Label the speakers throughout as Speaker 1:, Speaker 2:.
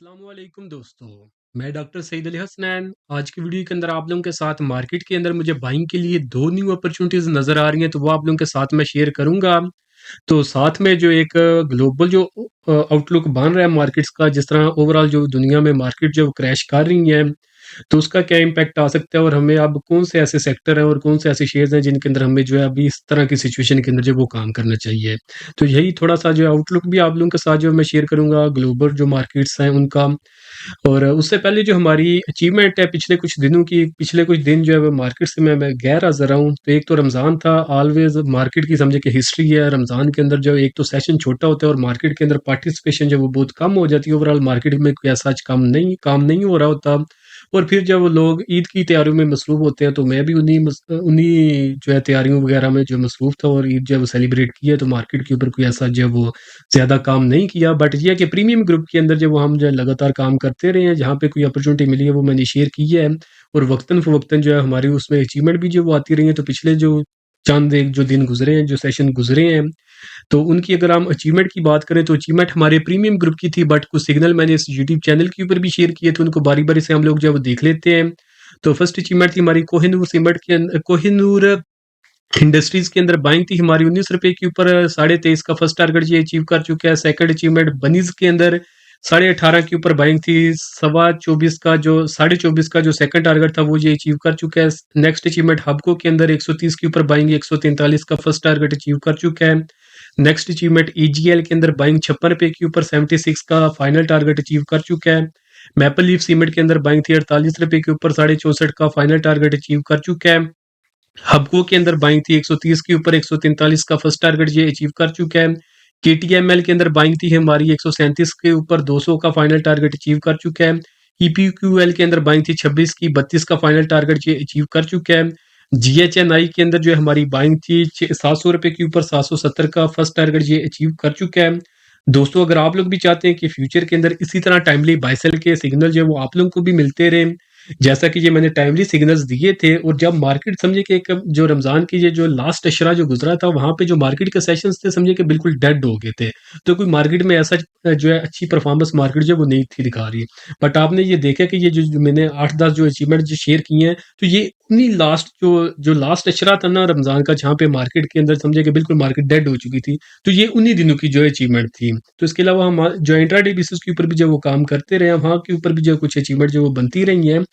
Speaker 1: अस्सलामुअलैकुम दोस्तों। मैं डॉक्टर सईद अली हसनैन। आज की वीडियो के अंदर आप लोगों के साथ मार्केट के अंदर मुझे बाइंग के लिए दो न्यू अपॉर्चुनिटीज नज़र आ रही हैं, तो वो आप लोगों के साथ मैं शेयर करूंगा। तो साथ में जो एक ग्लोबल जो आउटलुक बन रहा है मार्केट्स का, जिस तरह ओवरऑल जो दुनिया में मार्केट जो क्रैश कर रही है, तो उसका क्या इम्पैक्ट आ सकता है और हमें अब कौन से ऐसे सेक्टर हैं और कौन से ऐसे शेयर्स हैं जिनके अंदर हमें जो है अभी इस तरह की सिचुएशन के अंदर जो वो काम करना चाहिए। तो यही थोड़ा सा जो आउटलुक भी आप लोगों के साथ जो मैं शेयर करूंगा ग्लोबल जो मार्केट्स हैं उनका। और उससे पहले जो हमारी अचीवमेंट है पिछले कुछ दिनों की, पिछले कुछ दिन जो है वो मार्केट से मैं गैर हाज़िर रहा हूँ। तो एक तो रमज़ान था, ऑलवेज़ मार्केट की समझे कि हिस्ट्री है, रमज़ान के अंदर जो एक तो सेशन छोटा होता है और मार्केट के अंदर पार्टिसिपेशन जो वो बहुत कम हो जाती है। ओवरऑल मार्केट में कोई ऐसा काम नहीं हो रहा होता। और फिर जब वो लोग ईद की तैयारियों में मसरूफ़ होते हैं, तो मैं भी उन्हीं जो है तैयारियों वगैरह में जो मसरूफ़ था और ईद जब सेलिब्रेट की है, तो मार्केट के ऊपर कोई ऐसा जो है वो ज़्यादा काम नहीं किया। बट ये है कि प्रीमियम ग्रुप के अंदर जो वो हम जो है लगातार काम करते रहे हैं, जहाँ पे कोई अपॉर्चुनिटी मिली है वो मैंने शेयर की है। और वक्तन-फ़वक्तन जो है हमारी उसमें अचीवमेंट भी जो वो आती रही है। तो पिछले जो चंद एक जो दिन गुज़रे हैं, जो सेशन गुज़रे हैं, तो उनकी अगर हम अचीवमेंट की बात करें तो अचीवमेंट हमारे प्रीमियम ग्रुप की थी, बट कुछ सिग्नल मैंने इस यूट्यूब चैनल के ऊपर भी शेयर किए थे, उनको बारी-बारी से हम लोग जो है वो देख लेते हैं। तो फर्स्ट अचीवमेंट थी हमारी कोहिनूर इंडस्ट्रीज़ के अंदर बाइंग थी हमारी ₹19 के ऊपर 23.5 का फर्स्ट टारगेट ये अचीव कर चुका है। सेकंड अचीवमेंट बनीज़ के अंदर 18.5 के ऊपर बाइंग थी, सवा 24 का जो 24.5 का जो सेकंड टारगेट था वो ये अचीव कर चुका है। नेक्स्ट अचीवमेंट हबको के अंदर 130 के ऊपर बाइंग 143 का फर्स्ट टारगेट अचीव कर चुका है। नेक्स्ट अचीवमेंट ईजीएल के अंदर बाइंग ₹56 के ऊपर 76 का फाइनल टारगेट अचीव कर चुका है। मैपल लीफ सीमेंट के अंदर बाइंग थी ₹48 के ऊपर 64.5 का फाइनल टारगेट अचीव कर चुका है। हबको के अंदर बाइंग थी 130 के ऊपर 143 का फर्स्ट टारगेट ये अचीव कर चुका है। केटीएमएल के अंदर बाइंग थी हमारी 137 के ऊपर 200 का फाइनल टारगेट अचीव कर चुका है। ईपीक्यूएल के अंदर बाइंग थी 26 की 32 का फाइनल टारगेट ये अचीव कर चुका है। जीएचएनआई के अंदर जो है हमारी बाइंग थी ₹700 के ऊपर 770 का फर्स्ट टारगेट ये अचीव कर चुका है। दोस्तों, अगर आप लोग भी चाहते हैं कि फ्यूचर के अंदर इसी तरह टाइमली बाय सेल के सिग्नल जो है वो आप लोगों को भी मिलते रहें, जैसा कि ये मैंने टाइमली सिग्नल्स दिए थे, और जब मार्केट समझे कि एक जो रमज़ान की ये जो लास्ट अशरा जो गुज़रा था, वहाँ पे जो मार्केट के सेशंस थे समझे कि बिल्कुल डेड हो गए थे। तो कोई मार्केट में ऐसा जो है अच्छी परफ़ॉर्मेंस मार्केट जो है वो नहीं थी दिखा रही। बट आपने ये देखा कि ये जो मैंने 8-10 जो अचीवमेंट जो शेयर किए हैं, तो ये उन्हीं लास्ट जो लास्ट अशरा था ना रमज़ान का, जहाँ पे मार्केट के अंदर समझे कि बिल्कुल मार्केट डेड हो चुकी थी। तो ये उन्हीं दिनों की जो अचीवमेंट थी। तो इसके अलावा हम जो इंट्राडे बेसिस के ऊपर भी जो वो काम करते रहे हैं, वहाँ के ऊपर भी जो कुछ अचीवमेंट जो वो बनती रही हैं।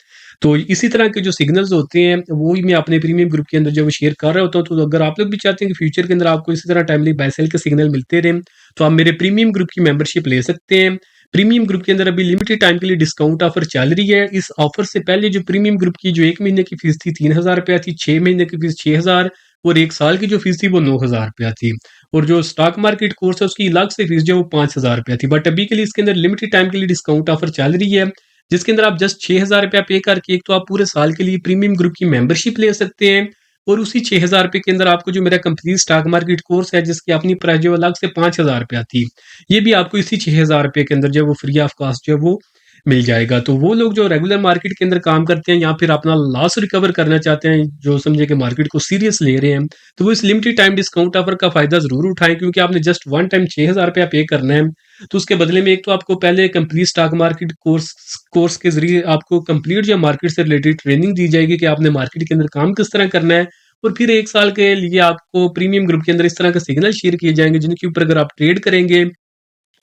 Speaker 1: तो इसी तरह के जो सिग्नल्स होते हैं, वो ही मैं अपने प्रीमियम ग्रुप के अंदर जो वो शेयर कर रहा होता हूँ। तो अगर आप लोग भी चाहते हैं कि फ्यूचर के अंदर आपको इसी तरह टाइमली बाय सेल के सिग्नल मिलते रहें, तो आप मेरे प्रीमियम ग्रुप की मेंबरशिप ले सकते हैं। प्रीमियम ग्रुप के अंदर अभी लिमिटेड टाइम के लिए डिस्काउंट ऑफर चल रही है। इस ऑफर से पहले जो प्रीमियम ग्रुप की जो 1 महीने की फीस थी ₹3000 थी, 6 महीने की फीस 6000 और 1 साल की जो फीस थी वो ₹9000 थी। और जो स्टॉक मार्केट कोर्स है उसकी अलग से फीस जो है वो ₹5000 थी। बट अभी के लिए इसके अंदर लिमिटेड टाइम के लिए डिस्काउंट ऑफर चल रही है, जिसके अंदर आप जस्ट ₹6000 पे करके एक तो आप पूरे साल के लिए प्रीमियम ग्रुप की मेंबरशिप ले सकते हैं, और उसी ₹6000 के अंदर आपको जो मेरा कंप्लीट स्टॉक मार्केट कोर्स है, जिसकी अपनी प्राइस जो अलग से ₹5000 थी, ये भी आपको इसी ₹6000 के अंदर जो है वो फ्री ऑफ कॉस्ट जो है वो मिल जाएगा। तो वो लोग जो रेगुलर मार्केट के अंदर काम करते हैं या फिर अपना लॉस रिकवर करना चाहते हैं, जो समझे कि मार्केट को सीरियस ले रहे हैं, तो वो इस लिमिटेड टाइम डिस्काउंट ऑफर का फ़ायदा ज़रूर उठाएँ, क्योंकि आपने जस्ट वन टाइम ₹6000 पे करना है। तो उसके बदले में एक तो आपको पहले complete stock market course course के ज़रिए आपको कंप्लीट जो मार्केट से रिलेटेड ट्रेनिंग दी जाएगी कि आपने मार्केट के अंदर काम किस तरह करना है। और फिर 1 साल के लिए आपको प्रीमियम ग्रुप के अंदर इस तरह के सिग्नल शेयर किए जाएँगे, जिनके ऊपर अगर आप ट्रेड करेंगे,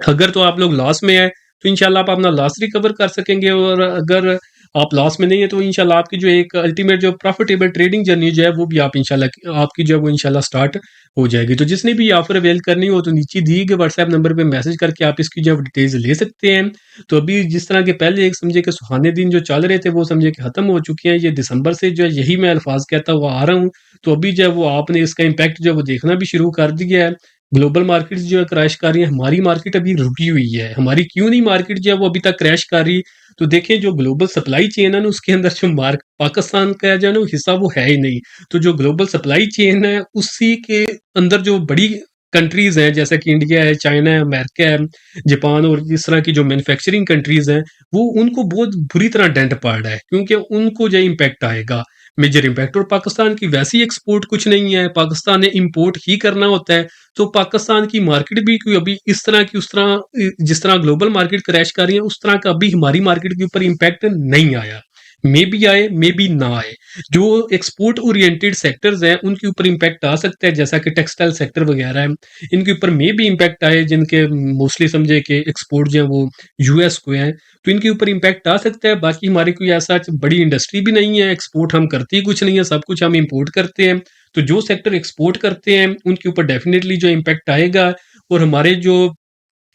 Speaker 1: अगर तो आप लोग लॉस में हैं, तो इंशाल्लाह आप अपना लॉस रिकवर कर सकेंगे, और अगर आप लॉस में नहीं है, तो इंशाल्लाह आपकी जो एक अल्टीमेट जो प्रॉफिटेबल ट्रेडिंग जर्नी जो है, वो भी आप इंशाल्लाह आपकी जो है वो इंशाल्लाह स्टार्ट हो जाएगी। तो जिसने भी ये ऑफ़र अवेल करनी हो, तो नीचे दिए गए व्हाट्सएप नंबर पे मैसेज करके आप इसकी जो है डिटेल्स ले सकते हैं। तो अभी जिस तरह के पहले एक समझिए कि सुहाने दिन जो चल रहे थे, वो समझिए कि खत्म हो चुके हैं। ये दिसंबर से जो है यही मैं अल्फाज कहता हुआ आ रहा हूँ। तो अभी जो है वो आपने इसका इम्पैक्ट जो है वो देखना भी शुरू कर दिया है। ग्लोबल मार्केट्स जो है क्रैश कर रही है, हमारी मार्केट अभी रुकी हुई है। हमारी क्यों नहीं मार्केट जो है वो अभी तक क्रैश कर रही? तो देखिए, जो ग्लोबल सप्लाई चेन है ना, उसके अंदर जो मार्क पाकिस्तान का जो है ना हिस्सा वो है ही नहीं। तो जो ग्लोबल सप्लाई चेन है, उसी के अंदर जो बड़ी कंट्रीज़ हैं, जैसे कि इंडिया है, चाइना है, अमेरिका है, जापान और इस तरह की जो मैन्युफैक्चरिंग कंट्रीज़ हैं, वो उनको बहुत बुरी तरह डेंट पड़ रहा है, क्योंकि उनको जो इम्पैक्ट आएगा। Major impact. और पाकिस्तान की वैसी एक्सपोर्ट कुछ नहीं है, पाकिस्तान ने इंपोर्ट ही करना होता है। तो पाकिस्तान की मार्केट भी कोई अभी इस तरह की उस तरह जिस तरह ग्लोबल मार्केट क्रैश कर रही है उस तरह का अभी हमारी मार्केट के ऊपर इम्पैक्ट नहीं आया। मे बी आए, मे बी ना आए। जो एक्सपोर्ट ओरिएंटेड सेक्टर्स हैं उनके ऊपर इम्पैक्ट आ सकता है, जैसा कि टेक्सटाइल सेक्टर वगैरह है, इनके ऊपर मे भी इम्पैक्ट आए, जिनके मोस्टली समझे कि एक्सपोर्ट जो है वो यूएस को है, तो इनके ऊपर इम्पैक्ट आ सकता है। बाकी हमारी कोई ऐसा बड़ी इंडस्ट्री भी नहीं है, एक्सपोर्ट हम करते ही कुछ नहीं है, सब कुछ हम इंपोर्ट करते हैं। तो जो सेक्टर एक्सपोर्ट करते हैं उनके ऊपर डेफिनेटली जो इम्पैक्ट आएगा। और हमारे जो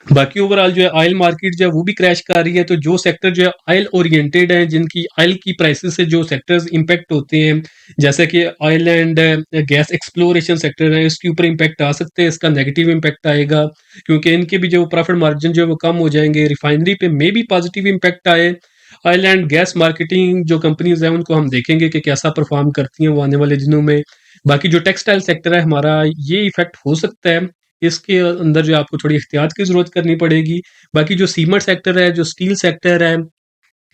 Speaker 1: बाकी ओवरऑल जो है ऑयल मार्केट जो है वो भी क्रैश कर रही है। तो जो सेक्टर जो है ऑयल ओरिएंटेड है, जिनकी ऑयल की प्राइसेस से जो सेक्टर्स इम्पैक्ट होते हैं, जैसे कि oil and gas exploration sector है, इसके ऊपर इम्पैक्ट आ सकते हैं, इसका नेगेटिव इम्पैक्ट आएगा क्योंकि इनके भी जो प्रॉफिट मार्जिन जो है वो कम हो जाएंगे। रिफाइनरी पे मे भी पॉजिटिव इम्पैक्ट आए। ऑयल एंड गैस मार्केटिंग जो कंपनीज हैं उनको हम देखेंगे कि कैसा परफॉर्म करती हैं वो आने वाले दिनों में। बाकी जो टेक्सटाइल सेक्टर है हमारा, ये इफेक्ट हो सकता है, इसके अंदर जो आपको थोड़ी एहतियात की ज़रूरत करनी पड़ेगी। बाकी जो सीमेंट सेक्टर है, जो स्टील सेक्टर है,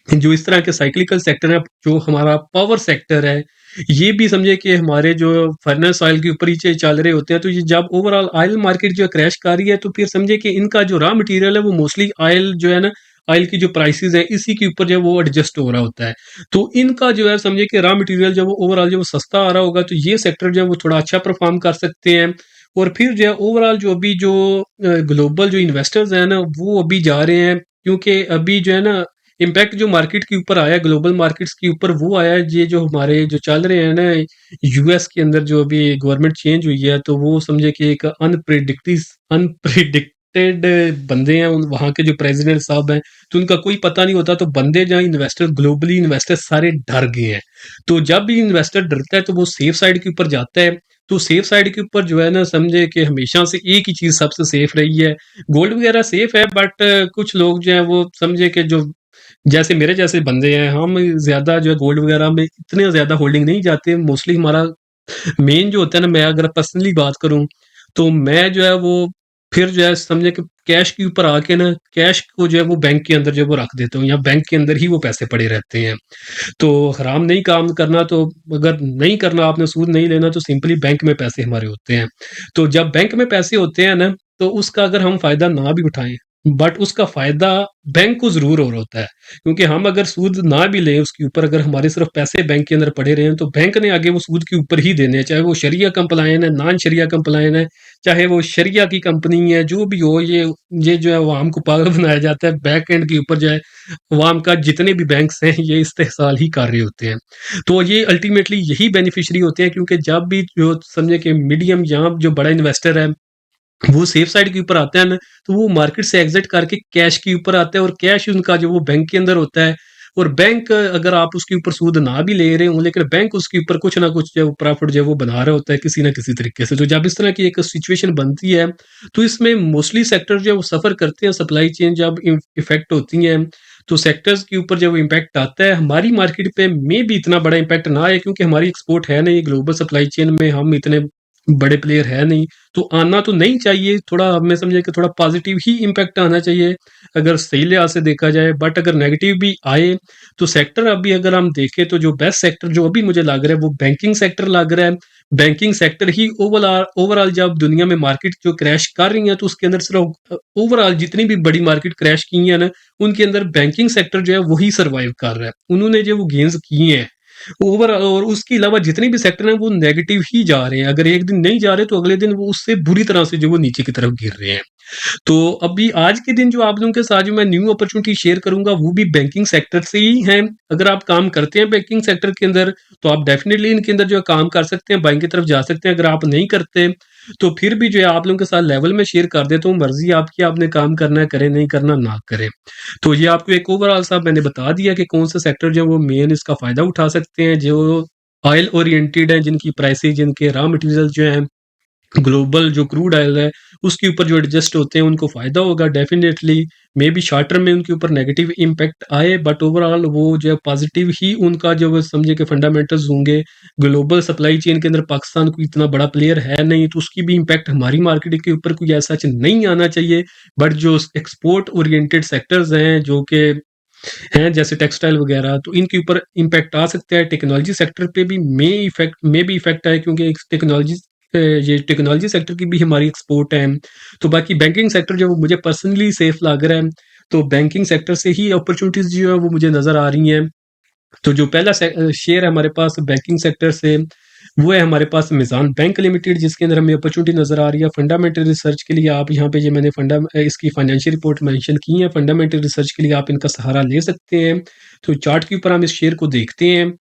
Speaker 1: जो इस तरह के साइक्लिकल सेक्टर है, जो हमारा पावर सेक्टर है, ये भी समझिए कि हमारे जो फर्नेस ऑयल के ऊपर ही चल रहे होते हैं। तो ये जब ओवरऑल ऑयल मार्केट जो क्रैश कर रही है तो फिर समझिए कि इनका जो रॉ मटेरियल है वो मोस्टली ऑयल जो है ना, ऑयल की जो प्राइसेस है इसी के ऊपर जो है वो एडजस्ट हो रहा होता है। तो इनका जो है समझिए कि रॉ मटेरियल जो वो ओवरऑल जो वो सस्ता आ रहा होगा, तो ये सेक्टर जो है वो थोड़ा अच्छा परफॉर्म कर सकते हैं। और फिर जो है ओवरऑल जो अभी जो ग्लोबल जो इन्वेस्टर्स हैं ना वो अभी जा रहे हैं, क्योंकि अभी जो है ना इम्पैक्ट जो मार्केट के ऊपर आया, ग्लोबल मार्केट्स के ऊपर वो आया है, ये जो हमारे जो चल रहे हैं ना यूएस के अंदर जो अभी गवर्नमेंट चेंज हुई है, तो वो समझे कि एक अनप्रिडिक्टेड बंदे हैं वहाँ के जो प्रेसिडेंट साहब हैं। तो उनका कोई पता नहीं होता, तो बंदे जहाँ इन्वेस्टर ग्लोबली इन्वेस्टर सारे डर गए हैं। तो जब भी इन्वेस्टर डरता है तो वो सेफ साइड के ऊपर जाता है। तो सेफ साइड के ऊपर जो है ना समझे कि हमेशा से एक ही चीज सबसे सेफ रही है। गोल्ड वगैरह सेफ है, बट कुछ लोग जो है वो समझे कि जो जैसे मेरे जैसे बंदे हैं, हम ज्यादा जो है गोल्ड वगैरह में इतने ज्यादा होल्डिंग नहीं जाते। मोस्टली हमारा मेन जो होता है ना, मैं अगर पर्सनली बात करूं तो मैं जो है वो फिर जो है समझे कि कैश के ऊपर आके ना, कैश को जो है वो बैंक के अंदर जो है वो रख देता हूँ, या बैंक के अंदर ही वो पैसे पड़े रहते हैं। तो हराम नहीं काम करना, तो अगर नहीं करना, आपने सूद नहीं लेना, तो सिंपली बैंक में पैसे हमारे होते हैं। तो जब बैंक में पैसे होते हैं ना, तो उसका अगर हम फायदा ना भी उठाएं, बट उसका फायदा बैंक को जरूर हो रहा होता है। क्योंकि हम अगर सूद ना भी लें उसके ऊपर, अगर हमारे सिर्फ पैसे बैंक के अंदर पड़े रहे हैं, तो बैंक ने आगे वो सूद के ऊपर ही देने हैं, चाहे वो शरिया कंप्लायन है, नॉन शरिया कंप्लायन है, चाहे वो शरिया की कंपनी है, जो भी हो। ये जो है वो हमको पागल बनाया जाता है, बैक एंड के ऊपर जो है अवाम का जितने भी बैंक्स हैं ये इस्तेहसाल ही कर रहे होते हैं। तो ये अल्टीमेटली यही बेनिफिशियरी होते हैं, क्योंकि जब भी जो समझे कि मीडियम या जो बड़ा इन्वेस्टर है वो सेफ साइड के ऊपर आता है ना, तो वो मार्केट से एग्जिट करके कैश के ऊपर आता है, और कैश उनका जो वो बैंक के अंदर होता है। और बैंक अगर आप उसके ऊपर सूद ना भी ले रहे हो, लेकिन बैंक उसके ऊपर कुछ ना कुछ जो प्रॉफिट जो है वो बना रहा होता है किसी ना किसी तरीके से। तो जब इस तरह की एक सिचुएशन बनती है, तो इसमें मोस्टली सेक्टर जो है वो सफर करते हैं। सप्लाई चेन जब इफेक्ट होती है, तो सेक्टर्स के ऊपर जब इम्पैक्ट आता है, हमारी मार्केट पे में भी इतना बड़ा इम्पैक्ट ना आए, क्योंकि हमारी एक्सपोर्ट है नहीं, ग्लोबल सप्लाई चेन में हम इतने बड़े प्लेयर है नहीं। तो आना तो नहीं चाहिए, थोड़ा हमें समझे कि थोड़ा पॉजिटिव ही इम्पैक्ट आना चाहिए अगर सही लिहाज से देखा जाए। बट अगर नेगेटिव भी आए, तो सेक्टर अभी अगर हम देखें तो जो बेस्ट सेक्टर जो अभी मुझे लग रहा है वो बैंकिंग सेक्टर लग रहा है। बैंकिंग सेक्टर ही ओवरऑल ओवरऑल जब दुनिया में मार्केट जो क्रैश कर रही है, तो उसके अंदर सिर्फ ओवरऑल जितनी भी बड़ी मार्केट क्रैश की है ना, उनके अंदर बैंकिंग सेक्टर जो है वही सर्वाइव कर रहा है, उन्होंने जो वो गेन्स किए हैं ओवर। और उसके अलावा जितने भी सेक्टर हैं वो नेगेटिव ही जा रहे हैं। अगर एक दिन नहीं जा रहे तो अगले दिन वो उससे बुरी तरह से जो वो नीचे की तरफ गिर रहे हैं। तो अभी आज के दिन जो आप लोगों के साथ जो मैं न्यू अपॉर्चुनिटी शेयर करूंगा वो भी बैंकिंग सेक्टर से ही है। अगर आप काम करते हैं बैंकिंग सेक्टर के अंदर, तो आप डेफिनेटली इनके अंदर जो है काम कर सकते हैं, बाइंग की तरफ जा सकते हैं। अगर आप नहीं करते तो फिर भी जो है आप लोगों के साथ लेवल में शेयर कर देता हूँ, मर्जी आपकी, आपने काम करना है करें, नहीं करना ना करें। तो ये आपको एक ओवरऑल सा मैंने बता दिया कि कौन से सेक्टर जो है वो मेन इसका फायदा उठा सकते हैं, जो ऑयल ओरिएंटेड है, जिनकी प्राइसेस, जिनके रॉ मटेरियल जो है ग्लोबल जो क्रूड ऑयल है उसके ऊपर जो एडजस्ट होते हैं, उनको फायदा होगा definitely. May be short term में उनके ऊपर नेगेटिव इम्पैक्ट आए, बट ओवरऑल वो जो है पॉजिटिव ही उनका जो वो समझे कि फंडामेंटल्स होंगे। ग्लोबल सप्लाई चेन के अंदर पाकिस्तान कोई इतना बड़ा प्लेयर है नहीं, तो उसकी भी इम्पैक्ट हमारी मार्केट के ऊपर कोई ऐसा नहीं आना चाहिए। बट जो एक्सपोर्ट ओरिएंटेड सेक्टर्स हैं, जो कि हैं जैसे टेक्सटाइल वगैरह, तो इनके ऊपर इम्पैक्ट आ सकता है। टेक्नोलॉजी सेक्टर पे भी में भी इफेक्ट आए, क्योंकि एक ये टेक्नोलॉजी सेक्टर की भी हमारी एक्सपोर्ट है। तो बाकी बैंकिंग सेक्टर जो वो मुझे पर्सनली सेफ लग रहा है, तो बैंकिंग सेक्टर से ही अपॉर्चुनिटीज जो है वो मुझे नजर आ रही हैं। तो जो पहला शेयर है हमारे पास बैंकिंग सेक्टर से, वो है हमारे पास मिज़ान बैंक लिमिटेड, जिसके अंदर हमें अपॉर्चुनिटी नज़र आ रही है। फंडामेंटल रिसर्च के लिए आप यहाँ पे, ये मैंने इसकी फाइनेंशियल रिपोर्ट मेंशन की है। फंडामेंटल रिसर्च के लिए आप इनका सहारा ले सकते हैं। तो चार्ट के ऊपर हम इस शेयर को देखते हैं।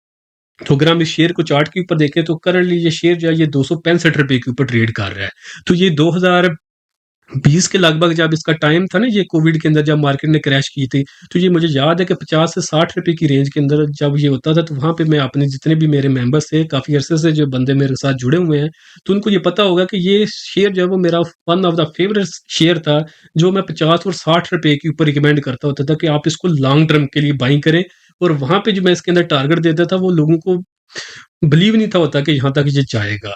Speaker 1: तो अगर हम इस शेयर को चार्ट के ऊपर देखें, तो करंटली ये शेयर जो है ये 265 रुपए के ऊपर ट्रेड कर रहा है। तो ये 2020 के लगभग जब इसका टाइम था ना, ये कोविड के अंदर जब मार्केट ने क्रैश की थी, तो ये मुझे याद है कि 50 से 60 रुपए की रेंज के अंदर जब ये होता था, तो वहाँ पे मैं अपने जितने भी मेरे मेंबर्स थे, काफ़ी अरसे से जो बंदे मेरे साथ जुड़े हुए हैं, तो उनको ये पता होगा कि ये शेयर जो है वो मेरा one of the favourite share था, जो मैं 50 और 60 रुपए के ऊपर रिकमेंड करता होता था कि आप इसको लॉन्ग टर्म के लिए बाइंग करें। और वहाँ पे जो मैं इसके अंदर टारगेट देता था, वो लोगों को बिलीव नहीं था होता कि यहाँ तक ये जाएगा।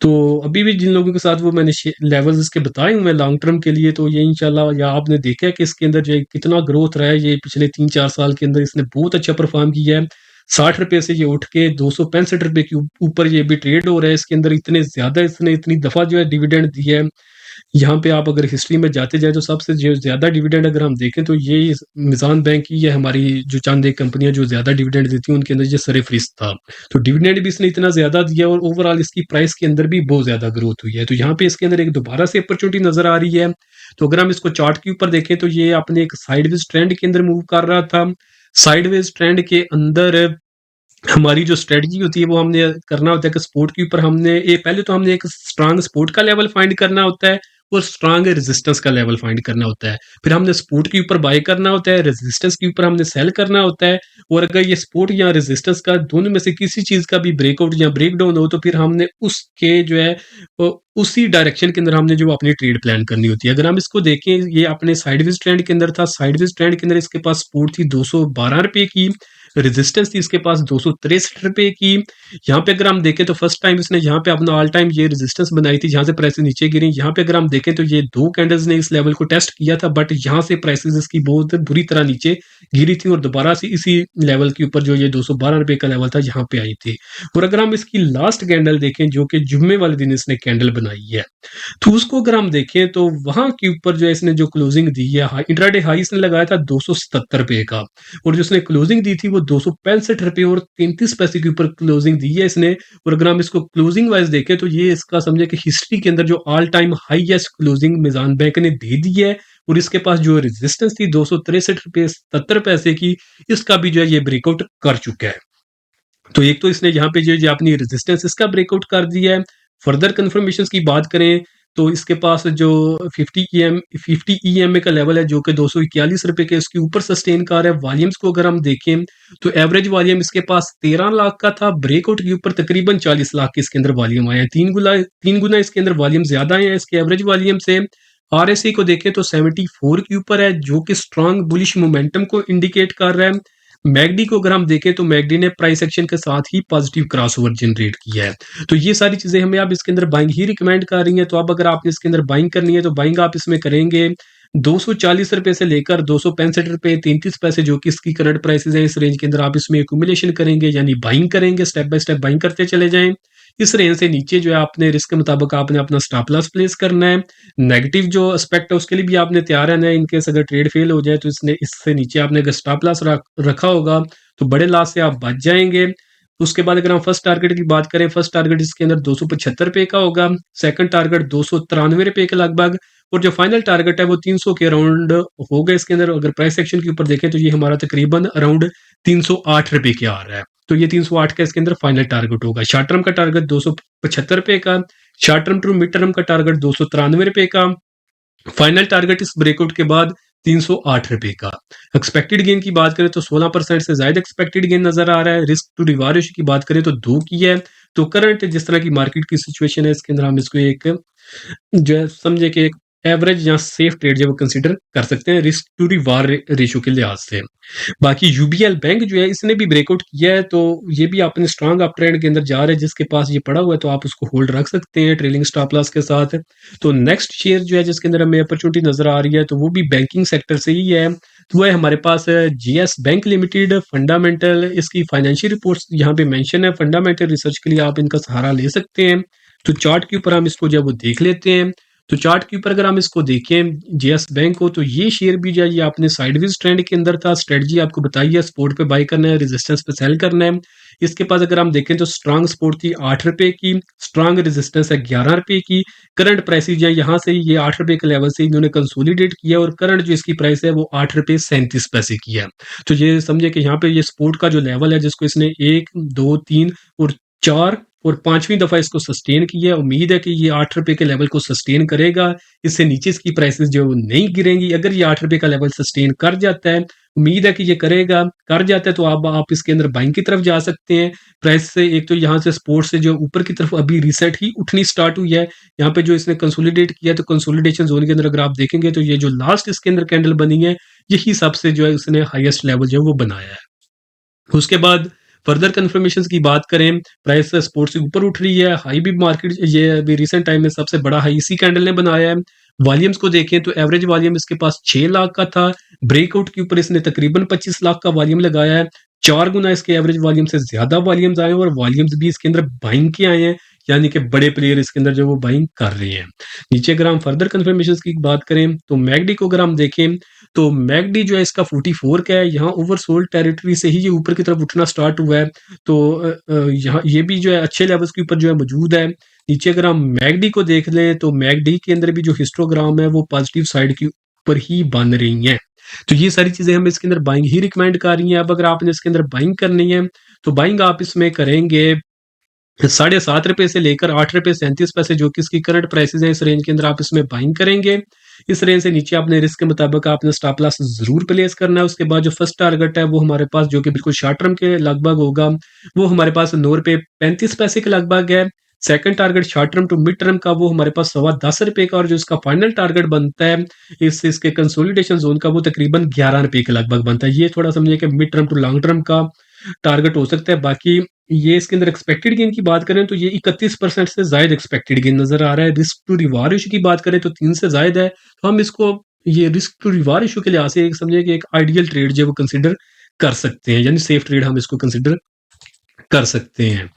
Speaker 1: तो अभी भी जिन लोगों के साथ वो मैंने लेवल्स इसके बताए हुए हैं लॉन्ग टर्म के लिए, तो ये इंशाल्लाह, या आपने देखा है कि इसके अंदर जो है कितना ग्रोथ रहा है, ये पिछले 3-4 साल के अंदर इसने बहुत अच्छा परफॉर्म किया है। 60 रुपए से ये उठ के 265 रुपए के ऊपर ये भी ट्रेड हो रहा है। इसके अंदर इतने ज़्यादा, इसने इतनी दफ़ा जो है डिविडेंड दिया है। यहाँ पे आप अगर हिस्ट्री में जाते जाए, तो सबसे जो ज़्यादा डिविडेंड अगर हम देखें, तो ये मिज़ान बैंक की है, हमारी जो चंद एक कंपनियाँ जो ज़्यादा डिविडेंड देती हैं, उनके अंदर ये सर-ए-फ़हरिस्त था। तो डिविडेंड भी इसने इतना ज़्यादा दिया, और ओवरऑल इसकी प्राइस के अंदर भी बहुत ज़्यादा ग्रोथ हुई है। तो यहाँ पे इसके अंदर एक दोबारा से अपॉर्चुनिटी नज़र आ रही है। तो अगर हम इसको चार्ट के ऊपर देखें, तो ये अपने एक साइडवेज ट्रेंड के अंदर मूव कर रहा था। साइडवेज ट्रेंड के अंदर हमारी जो स्ट्रेटजी होती है, वो हमने करना होता है कि सपोर्ट के ऊपर हमने पहले तो हमने एक स्ट्रांग सपोर्ट का लेवल फाइंड करना होता है, और स्ट्रांग रेजिस्टेंस का लेवल फाइंड करना होता है। फिर हमने सपोर्ट के ऊपर बाय करना होता है, रेजिस्टेंस के ऊपर हमने सेल करना होता है। और अगर ये सपोर्ट या रेजिस्टेंस का दोनों में से किसी चीज का भी ब्रेकआउट या ब्रेक डाउन हो, तो फिर हमने उसके जो है उसी डायरेक्शन के अंदर हमने जो अपनी ट्रेड प्लान करनी होती है। अगर हम इसको देखें, ये अपने साइडवेज ट्रेंड के अंदर था। साइडवेज ट्रेंड के अंदर इसके पास सपोर्ट थी 212 रुपए की, रेजिस्टेंस थी इसके पास 263 रुपए की। यहाँ पे अगर हम देखें, तो फर्स्ट टाइम इसने यहाँ पे अपना ऑल टाइम ये रेजिस्टेंस बनाई थी, जहाँ से प्राइसेस नीचे गिरी। यहाँ पे अगर हम देखें, तो ये 2 कैंडल्स ने इस लेवल को टेस्ट किया था, बट यहाँ से प्राइसेस इसकी बहुत बुरी तरह नीचे गिरी थी, और दोबारा से इसी लेवल के ऊपर जो ये 212 रुपए का लेवल था, यहाँ पे आई थी। और अगर हम इसकी लास्ट कैंडल देखें, जो कि जुम्मे वाले दिन इसने कैंडल बनाई है, तो उसको अगर हम देखें, तो वहां के ऊपर जो है इसने जो क्लोजिंग दी है, इंट्राडे हाई इसने लगाया था 277 रुपए का, और जो इसने क्लोजिंग दी थी वो 265 रुपए और 33 पैसे के ऊपर क्लोजिंग दी है इसने। और अगर हम इसको क्लोजिंग वाइज देखें, तो ये इसका समझे कि हिस्ट्री के अंदर जो all time highest closing Meezan bank ने दे दी है। और इसके पास जो रेजिस्टेंस थी 263 रुपए 70 पैसे की, इसका भी जो है ये ब्रेकआउट कर चुका है। तो एक तो इसने यहाँ पे जो अपनी रेजिस्टेंस इसका ब्रेकआउट कर दिया है। फर्दर कंफर्मेशन की बात करें, तो इसके पास जो 50 ईएमए का लेवल है, जो कि 241 रुपए के उसके ऊपर सस्टेन कर रहा है। वॉल्यूम्स को अगर हम देखें, तो एवरेज वॉल्यूम इसके पास 13 लाख का था। ब्रेकआउट के ऊपर तकरीबन 40 लाख के इसके अंदर वॉल्यूम आए हैं। तीन गुना इसके अंदर वॉल्यूम ज्यादा है इसके एवरेज वॉल्यूम से। आरएसआई को देखें, तो 74 के ऊपर है, जो कि स्ट्रांग बुलिश मोमेंटम को इंडिकेट कर रहा है। मैगडी को अगर हम देखें, तो मैगडी ने प्राइस एक्शन के साथ ही पॉजिटिव क्रॉसओवर जनरेट किया है। तो ये सारी चीजें हमें आप इसके अंदर बाइंग ही रिकमेंड कर रही हैं। तो अब अगर आपने इसके अंदर बाइंग करनी है, तो बाइंग आप इसमें करेंगे 240 रुपए से लेकर 265 रुपए 33 पैसे, जो कि इसकी करंट प्राइसेस है। इस रेंज के अंदर आप इसमें एक्यूमुलेशन करेंगे, यानी बाइंग करेंगे, स्टेप बाय स्टेप बाइंग करते चले जाएं। इस रेंज से नीचे जो है आपने रिस्क के मुताबिक आपने अपना स्टॉप लॉस प्लेस करना है। नेगेटिव जो एस्पेक्ट है उसके लिए भी आपने तैयार रहना है। इनकेस अगर ट्रेड फेल हो जाए, तो इससे नीचे आपने अगर स्टॉप लॉस रखा होगा, तो बड़े लॉस से आप बच जाएंगे। उसके बाद अगर हम फर्स्ट टारगेट की बात करें, फर्स्ट टारगेट इसके अंदर 275 रुपए का होगा। सेकंड टारगेट 293 रुपए के लगभग, और जो फाइनल टारगेट है वो 300 के अराउंड होगा इसके अंदर। अगर प्राइस सेक्शन के ऊपर देखें, तो ये हमारा तकरीबन अराउंड 308 रुपए के आ रहा है। तो ये 308 का इसके अंदर फाइनल टारगेट होगा। शॉर्ट टर्म का टारगेट 275 रुपए का, short term to mid term का टारगेट 293 रुपए का, फाइनल टारगेट इस ब्रेकआउट के बाद 308 रुपए का। एक्सपेक्टेड गेन की बात करें, तो 16% से ज्यादा एक्सपेक्टेड गेन नजर आ रहा है। रिस्क टू रिवार्ड रेशियो की बात करें, तो 2 की है। तो करंट जिस तरह की मार्केट की सिचुएशन है, इसके अंदर हम इसको एक जो है समझे कि एक एवरेज या सेफ ट्रेड जो वो कंसीडर कर सकते हैं रिस्क टू रिवार्ड रेशियो के लिहाज से। बाकी यूबीएल बैंक जो है इसने भी ब्रेकआउट किया है, तो ये भी अपने स्ट्रांग अप ट्रेंड के अंदर जा रहे हैं। जिसके पास ये पड़ा हुआ है तो आप उसको होल्ड रख सकते हैं ट्रेलिंग स्टॉप लॉस के साथ। तो नेक्स्ट शेयर जो है जिसके अंदर हमें अपॉर्चुनिटी नजर आ रही है तो वो भी बैंकिंग सेक्टर से ही है। तो वो है हमारे पास जीएस बैंक लिमिटेड। फंडामेंटल इसकी फाइनेंशियल रिपोर्ट्स यहाँ पे मेंशन है, फंडामेंटल रिसर्च के लिए आप इनका सहारा ले सकते हैं। तो चार्ट के ऊपर हम इसको जो है वो देख लेते हैं। तो चार्ट के ऊपर अगर हम इसको देखें जीएस बैंक को, तो ये शेयर भी जो है ये आपने साइडवेज ट्रेंड के अंदर था। स्ट्रेटजी आपको बताई है, सपोर्ट पे बाई करना है, रेजिस्टेंस पे सेल करना है। इसके पास अगर हम देखें तो स्ट्रांग सपोर्ट थी 8 रुपए की, स्ट्रांग रेजिस्टेंस है 11 रुपए की। करंट प्राइसेज है यहाँ से ये 8 रुपए के लेवल से इन्होंने कंसोलिडेट किया और करंट जो इसकी प्राइस है वो 8 रुपए 37 पैसे की है। तो ये समझे कि यहाँ पे ये सपोर्ट का जो लेवल है जिसको इसने 1, 2, 3 और 4 और 5वीं दफा इसको सस्टेन किया है। उम्मीद है कि ये 8 रुपए के लेवल को सस्टेन करेगा, इससे नीचे इसकी प्राइसेस जो है वो नहीं गिरेंगी। अगर ये 8 रुपए का लेवल सस्टेन कर जाता है, उम्मीद है कि ये करेगा, कर जाता है तो आप इसके अंदर बाइंग की तरफ जा सकते हैं। प्राइस से एक तो यहाँ से सपोर्ट से जो ऊपर की तरफ अभी रिसेट ही उठनी स्टार्ट हुई है। यहाँ पे जो इसने कंसोलिडेट किया तो कंसोलिडेशन जोन के अंदर अगर आप देखेंगे तो ये जो लास्ट इसके अंदर कैंडल बनी है यही सबसे जो है उसने हाईएस्ट लेवल जो है वो बनाया है। उसके बाद फर्दर कंफर्मेशन की बात करें, प्राइस सपोर्ट से ऊपर उठ रही है। हाई भी मार्केट ये अभी रिसेंट टाइम में सबसे बड़ा हाई इसी कैंडल ने बनाया है। वॉल्यूम्स को देखें तो एवरेज वॉल्यूम इसके पास 6 लाख का था, ब्रेकआउट के ऊपर इसने तकरीबन 25 लाख का वॉल्यूम लगाया है। 4 गुना इसके एवरेज वॉल्यूम से ज्यादा वॉल्यूम्स आए हैं और वॉल्यूम्स भी इसके अंदर बाइंग के आए हैं, यानी कि बड़े प्लेयर इसके अंदर जो वो बाइंग कर रहे हैं। नीचे अगर हम फर्दर कंफर्मेशन की बात करें तो मैगडी को अगर हम देखें तो मैगडी जो है इसका 44 का है। यहाँ ओवरसोल्ड टेरिटरी से ही ये ऊपर की तरफ उठना स्टार्ट हुआ है। तो यहाँ ये भी जो है अच्छे लेवल्स के ऊपर जो है मौजूद है। नीचे अगर हम मैगडी को देख लें तो मैगडी के अंदर भी जो हिस्टोग्राम है वो पॉजिटिव साइड के ऊपर ही बन रही हैं। तो ये सारी चीजें हम इसके अंदर बाइंग ही रिकमेंड कर रही हैं। अब अगर आपने इसके अंदर बाइंग करनी है तो बाइंग आप इसमें करेंगे 7.5 रुपए से लेकर 8 रुपए 37 पैसे, जो कि इसकी करंट प्राइसेस है। इस रेंज के अंदर आप इसमें बाइंग करेंगे। इस रेंज से नीचे आपने रिस्क के मुताबिक आपने स्टॉप लॉस जरूर प्लेस करना है। उसके बाद जो फर्स्ट टारगेट है वो हमारे पास जो कि बिल्कुल शॉर्ट टर्म के लगभग होगा, वो हमारे पास 9 रुपए 35 पैसे के लगभग है। Second target short term to mid term का वो हमारे पास 10.25 रुपए का, और जो इसका फाइनल टारगेट बनता है इसके कंसोलिडेशन जोन का वो तकरीबन 11 रुपए के लगभग बनता है। ये थोड़ा समझिए कि mid term to long term का टारगेट हो सकता है। बाकी ये इसके अंदर एक्सपेक्टेड गेन की बात करें तो ये 31% से ज्यादा एक्सपेक्टेड गेन नजर आ रहा है। रिस्क टू रिवार्ड रेशियो की बात करें तो 3 से ज्यादा है। तो हम इसको ये रिस्क टू रिवार्ड रेशियो के लिहाज से एक समझिए कि एक आइडियल ट्रेड जो है वो कंसिडर कर सकते हैं, यानी सेफ ट्रेड हम इसको कंसिडर कर सकते हैं।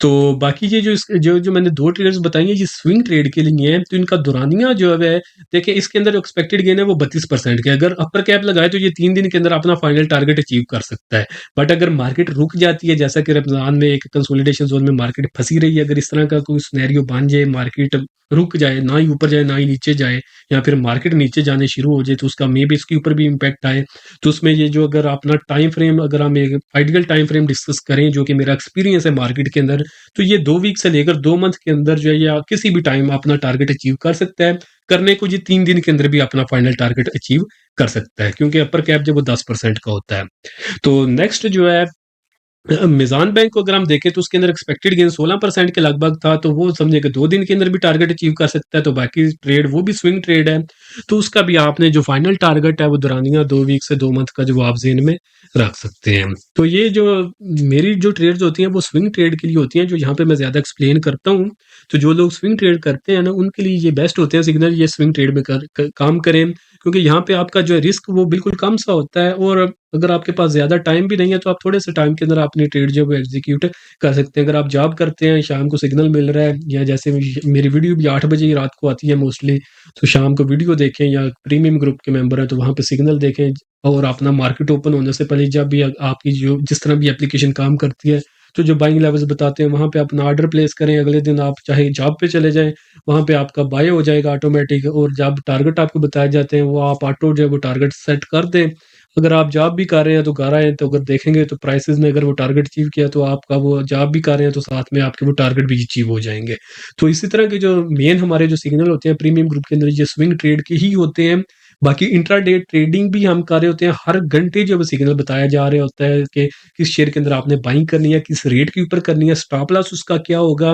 Speaker 1: तो बाकी ये जो मैंने 2 ट्रेड्स बताई हैं ये स्विंग ट्रेड के लिए हैं। तो इनका दुरानिया जो है देखिए इसके अंदर जो एक्सपेक्टेड गेन है वो 32% के। अगर अपर कैप लगाए तो ये 3 दिन के अंदर अपना फाइनल टारगेट अचीव कर सकता है। बट अगर मार्केट रुक जाती है, जैसा कि रमजान में एक कंसोलिडेशन जोन में मार्केट फंसी रही है, अगर इस तरह का कोई सिनेरियो बन जाए, मार्केट रुक जाए, ना ही ऊपर जाए ना ही नीचे जाए, या फिर मार्केट नीचे जाने शुरू हो जाए, तो उसका मे बी इसके ऊपर भी इम्पैक्ट आए। तो उसमें ये जो अगर अपना टाइम फ्रेम, अगर हम एक आइडियल टाइम फ्रेम डिस्कस करें जो कि मेरा एक्सपीरियंस है मार्केट के अंदर, तो ये 2 वीक से लेकर 2 मंथ के अंदर जो है या किसी भी टाइम अपना टारगेट अचीव कर सकता है। करने को ये 3 दिन के अंदर भी अपना फाइनल टारगेट अचीव कर सकता है, क्योंकि अपर कैप जो वो 10% का होता है। तो नेक्स्ट जो है मिज़ान बैंक को अगर हम देखें तो उसके अंदर एक्सपेक्टेड गेन 16% के लगभग था। तो वो समझे कि 2 दिन के अंदर भी टारगेट अचीव कर सकता है। तो बाकी ट्रेड वो भी स्विंग ट्रेड है, तो उसका भी आपने जो फाइनल टारगेट है वो दौरानिया 2 वीक से 2 मंथ का जो आप जेन में रख सकते हैं। तो ये जो मेरी जो ट्रेड्स होती हैं वो स्विंग ट्रेड के लिए होती हैं, जो यहाँ पे मैं ज़्यादा एक्सप्लेन करता हूँ। तो जो लोग स्विंग ट्रेड करते हैं ना उनके लिए ये बेस्ट होते हैं सिग्नल, ये स्विंग ट्रेड में काम करें, क्योंकि यहाँ पे आपका जो है रिस्क वो बिल्कुल कम सा होता है। और अगर आपके पास ज़्यादा टाइम भी नहीं है तो आप थोड़े से टाइम के अंदर अपनी ट्रेड जो है वो एग्जीक्यूट कर सकते हैं। अगर आप जॉब करते हैं, शाम को सिग्नल मिल रहा है, या जैसे मेरी वीडियो भी 8 बजे ही रात को आती है मोस्टली, तो शाम को वीडियो देखें, या प्रीमियम ग्रुप के मेंबर हैं तो वहाँ पे सिग्नल देखें, और अपना मार्केट ओपन होने से पहले जब भी आपकी जो जिस तरह भी एप्लीकेशन काम करती है तो जो बाइंग लेवल्स बताते हैं वहाँ पे अपना ऑर्डर प्लेस करें। अगले दिन आप चाहे जॉब पे चले जाएं, वहाँ पे आपका बाय हो जाएगा ऑटोमेटिक, और जब टारगेट आपको बताए जाते हैं वो आप ऑटो जो है वो टारगेट सेट कर दें। अगर आप जॉब भी कर रहे हैं तो कर रहे हैं, तो अगर देखेंगे तो प्राइसेस ने अगर वो टारगेट अचीव किया तो आपका वो जॉब भी कर रहे हैं तो साथ में आपके वो टारगेट भी अचीव हो जाएंगे। तो इसी तरह के जो मेन हमारे जो सिग्नल होते हैं प्रीमियम ग्रुप के अंदर ये स्विंग ट्रेड के ही होते हैं। बाकी इंट्राडे ट्रेडिंग भी हम कर रहे होते हैं, हर घंटे जो सिग्नल बताया जा रहा होता है कि किस शेयर के अंदर आपने बाइंग करनी है, किस रेट के ऊपर करनी है, स्टॉप लॉस उसका क्या होगा,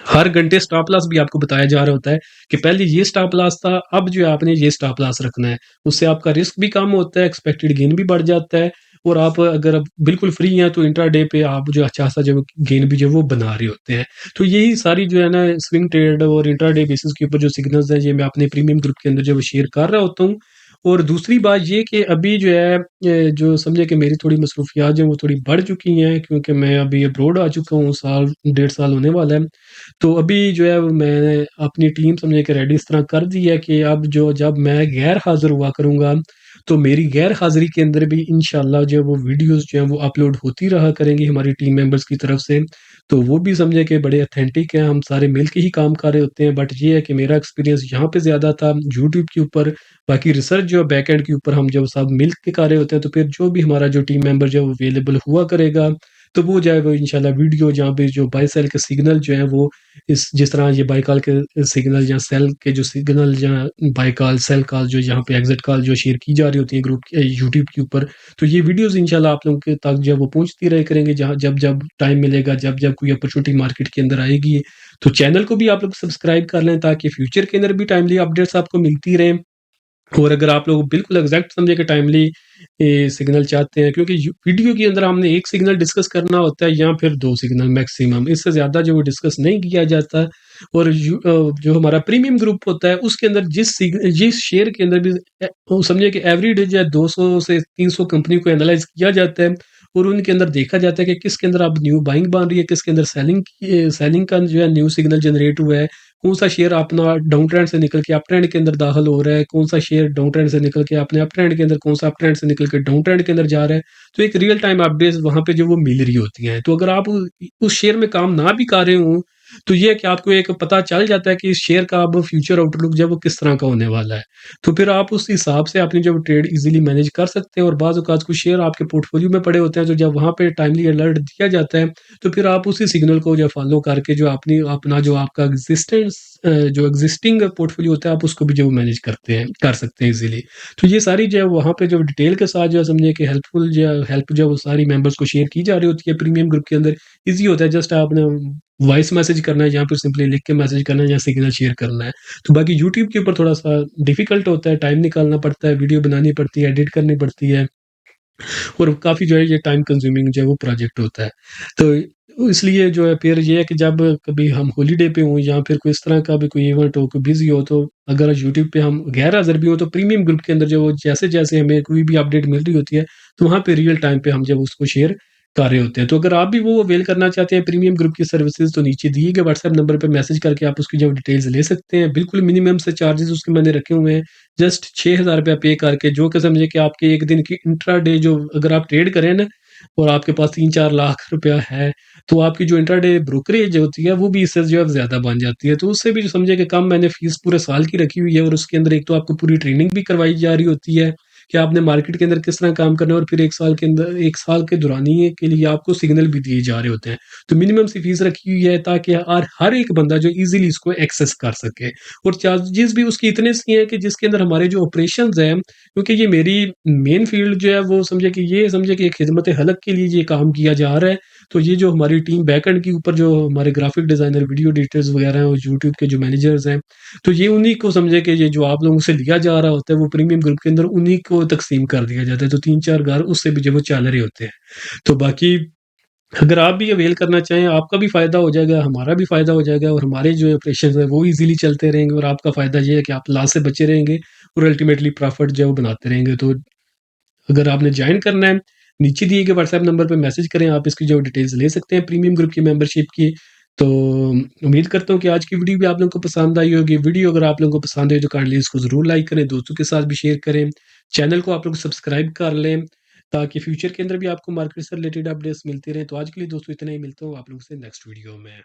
Speaker 1: हर घंटे स्टॉप लॉस भी आपको बताया जा रहा होता है कि पहले ये स्टॉप लॉस था, अब जो है आपने ये स्टॉप लॉस रखना है। उससे आपका रिस्क भी कम होता है, एक्सपेक्टेड गेन भी बढ़ जाता है और आप अगर अब बिल्कुल फ्री हैं तो इंट्राडे पे आप जो अच्छा-सा जो गेन भी जो है वो बना रहे होते हैं। तो यही सारी जो है ना स्विंग ट्रेड और इंट्राडे बेसिस के ऊपर जो सिग्नल्स हैं, ये मैं अपने प्रीमियम ग्रुप के अंदर जो है वो शेयर कर रहा होता हूँ। और दूसरी बात ये कि अभी जो है जो समझे कि मेरी थोड़ी मसरूफियात जो हैं वो थोड़ी बढ़ चुकी हैं क्योंकि मैं अभी अब्रॉड आ चुका हूँ, साल डेढ़ साल होने वाला है। तो अभी जो है मैंने अपनी टीम समझे कि रेडी इस तरह कर दी है कि अब जो जब मैं गैर हाज़िर हुआ करूँगा, तो मेरी गैर हाज़िरी के अंदर भी इंशाअल्लाह जो है वो वीडियोज़ जो हैं वो अपलोड होती रहा करेंगी हमारी टीम मेंबर्स की तरफ से। तो वो भी समझे कि बड़े ऑथेंटिक हैं, हम सारे मिल के ही काम कर रहे होते हैं। बट ये है कि मेरा एक्सपीरियंस यहाँ पे ज़्यादा था यूट्यूब के ऊपर, बाकी रिसर्च जो है बैक एंड के ऊपर हम जब सब मिल के कर रहे होते हैं, तो फिर जो भी हमारा जो टीम मेंबर जो है वो अवेलेबल हुआ करेगा, तो वो जो है वो इंशाल्लाह वीडियो जहाँ पे जो बाय सेल के सिग्नल जो हैं वो इस जिस तरह ये बाय कॉल के सिग्नल या सेल के जो सिग्नल या बाय कॉल, सेल कॉल जो यहाँ पे एग्ज़िट कॉल जो शेयर की जा रही होती है ग्रुप यूट्यूब के ऊपर, तो ये वीडियोज़ इंशाल्लाह आप लोगों के तक जो है वो पहुँचती रहा करेंगे जहाँ जब-जब टाइम मिलेगा, जब-जब कोई अपॉर्च्युनिटी मार्केट के अंदर आएगी। तो चैनल को भी आप लोग सब्सक्राइब कर लें ताकि फ्यूचर के अंदर भी टाइमली अपडेट्स आपको मिलती रहें। और अगर आप लोग बिल्कुल एग्ज़ैक्ट समझे कि टाइमली सिग्नल चाहते हैं क्योंकि यू वीडियो के अंदर हमने 1 सिग्नल डिस्कस करना होता है या फिर 2 सिग्नल मैक्सिमम, इससे ज़्यादा जो वो डिस्कस नहीं किया जाता। और जो हमारा प्रीमियम ग्रुप होता है उसके अंदर जिस शेयर के अंदर भी वो समझिए कि एवरीडे जो है 200 से 300 कंपनी को एनालाइज़ किया जाता है और उनके अंदर देखा जाता है कि किसके अंदर अब न्यू बाइंग बन रही है, किसके अंदर सेलिंग का जो है न्यू सिग्नल जनरेट हुआ है, कौन-सा शेयर अपना डाउन ट्रेंड से निकल के अप ट्रेंड के अंदर दाखिल हो रहा है, कौन-सा शेयर डाउन ट्रेंड से निकल के अपने अप ट्रेंड के अंदर, कौन-सा अप ट्रेंड से निकल के डाउन ट्रेंड के अंदर जा रहा है। तो एक रियल टाइम अपडेट्स वहाँ पे जो वो मिल रही होती हैं। तो अगर आप उस शेयर में काम ना भी कर रहे हों, तो ये है कि आपको एक पता चल जाता है कि इस शेयर का अब फ्यूचर आउटलुक जो है वो किस तरह का होने वाला है। तो फिर आप उस हिसाब से अपनी जो ट्रेड ईज़िली मैनेज कर सकते हैं और बाज़ औक़ात कुछ शेयर आपके पोर्टफोलियो में पड़े होते हैं, तो जब वहाँ पे टाइमली अलर्ट दिया जाता है, तो फिर आप उसी सिग्नल को जो फॉलो करके जो अपनी अपना जो आपका जो एग्ज़िस्टिंग पोर्टफोलियो होता है, आप उसको भी जो मैनेज कर सकते हैं ईज़िली। तो ये सारी जो है वहाँ पे जो डिटेल के साथ जो है समझिए कि हेल्प जो है वो सारी मेंबर्स को शेयर की जा रही होती है प्रीमियम ग्रुप के अंदर। ईज़ी होता है जस्ट आपने वॉइस मैसेज करना है या फिर सिंपली लिख के मैसेज करना है या सिग्नल शेयर करना है। तो बाकी यूट्यूब के ऊपर थोड़ा-सा डिफ़िकल्ट होता है, टाइम निकालना पड़ता है, वीडियो बनानी पड़ती है, एडिट करनी पड़ती है। और काफ़ी जो है ये टाइम कंज्यूमिंग जो है वो प्रोजेक्ट होता है। तो इसलिए जो है फिर ये है कि जब कभी हम हॉलिडे पे हों या फिर कोई इस तरह का भी कोई इवेंट हो, कोई बिज़ी हो तो अगर यूट्यूब पे हम गैर हाज़िर भी हों तो प्रीमियम ग्रुप के अंदर जो वो जैसे-जैसे हमें कोई भी अपडेट मिल रही होती है, तो वहाँ पे रियल टाइम पे हम जब उसको शेयर कर रहे होते हैं। तो अगर आप भी वो अवेल करना चाहते हैं प्रीमियम ग्रुप की सर्विसेज़ तो नीचे दिए गए व्हाट्सएप नंबर पे मैसेज करके आप उसकी जो डिटेल्स ले सकते हैं। बिल्कुल मिनिमम से चार्जेज़ उसके मैंने रखे हुए हैं। जस्ट ₹6000 पे करके जो कि समझिए कि आपके 1 दिन की इंट्राडे जो अगर आप ट्रेड करें ना और आपके पास 3-4 लाख रुपया है, तो आपकी जो इंट्राडे ब्रोकरेज होती है, वो भी इससे जो है ज़्यादा बन जाती है। तो उससे भी जो समझिए कि कम मैंने फ़ीस पूरे साल की रखी हुई है और उसके अंदर एक तो आपको पूरी ट्रेनिंग भी करवाई जा रही होती है कि आपने मार्केट के अंदर किस तरह काम करना है और फिर 1 साल के अंदर 1 साल के दौरानिए के लिए आपको सिग्नल भी दिए जा रहे होते हैं। तो मिनिमम सी फ़ीस रखी हुई है ताकि हर एक बंदा जो ईज़िली इसको एक्सेस कर सके। और चार्जेज़ भी उसके इतने सी हैं कि जिसके अंदर हमारे जो ऑपरेशंस हैं क्योंकि ये मेरी मेन फ़ील्ड जो है वो समझिए कि एक खिदमत हलक़ के लिए ये काम किया जा रहा है। तो ये जो हमारी टीम बैकएंड के ऊपर जो हमारे ग्राफ़िक डिज़ाइनर, वीडियो एडिटर्स वग़ैरह हैं और यूट्यूब के जो मैनेजर्स हैं, तो ये उन्हीं को समझिए कि ये जो आप लोगों से लिया जा रहा होता है वो प्रीमियम ग्रुप के अंदर उन्हीं को तक़सीम कर दिया जाता है। तो 3-4 घर उससे भी जो वो चल रहे होते हैं। तो बाकी अगर आप भी अवेल करना चाहें, आपका भी फ़ायदा हो जाएगा, हमारा भी फ़ायदा हो जाएगा और हमारे जो ऑपरेशंस हैं वो ईज़िली चलते रहेंगे और आपका फ़ायदा ये है कि आप लॉस से बचे रहेंगे और अल्टीमेटली प्रॉफ़िट जो है वो बनाते रहेंगे। तो अगर आपने जॉइन करना है, नीचे दिए गए व्हाट्सएप नंबर पे मैसेज करें, आप इसकी जो डिटेल्स ले सकते हैं प्रीमियम ग्रुप की मेंबरशिप की। तो उम्मीद करता हूँ कि आज की वीडियो भी आप लोगों को पसंद आई होगी। वीडियो अगर आप लोगों को पसंद आई तो काइंडली इसको ज़रूर लाइक करें, दोस्तों के साथ भी शेयर करें। चैनल को आप लोग सब्सक्राइब कर लें, ताकि फ्यूचर के अंदर भी आपको मार्केट से रिलेटेड अपडेट्स मिलती रहें। तो आज के लिए दोस्तों इतना ही, मिलता हूँ आप लोगों से नेक्स्ट वीडियो में।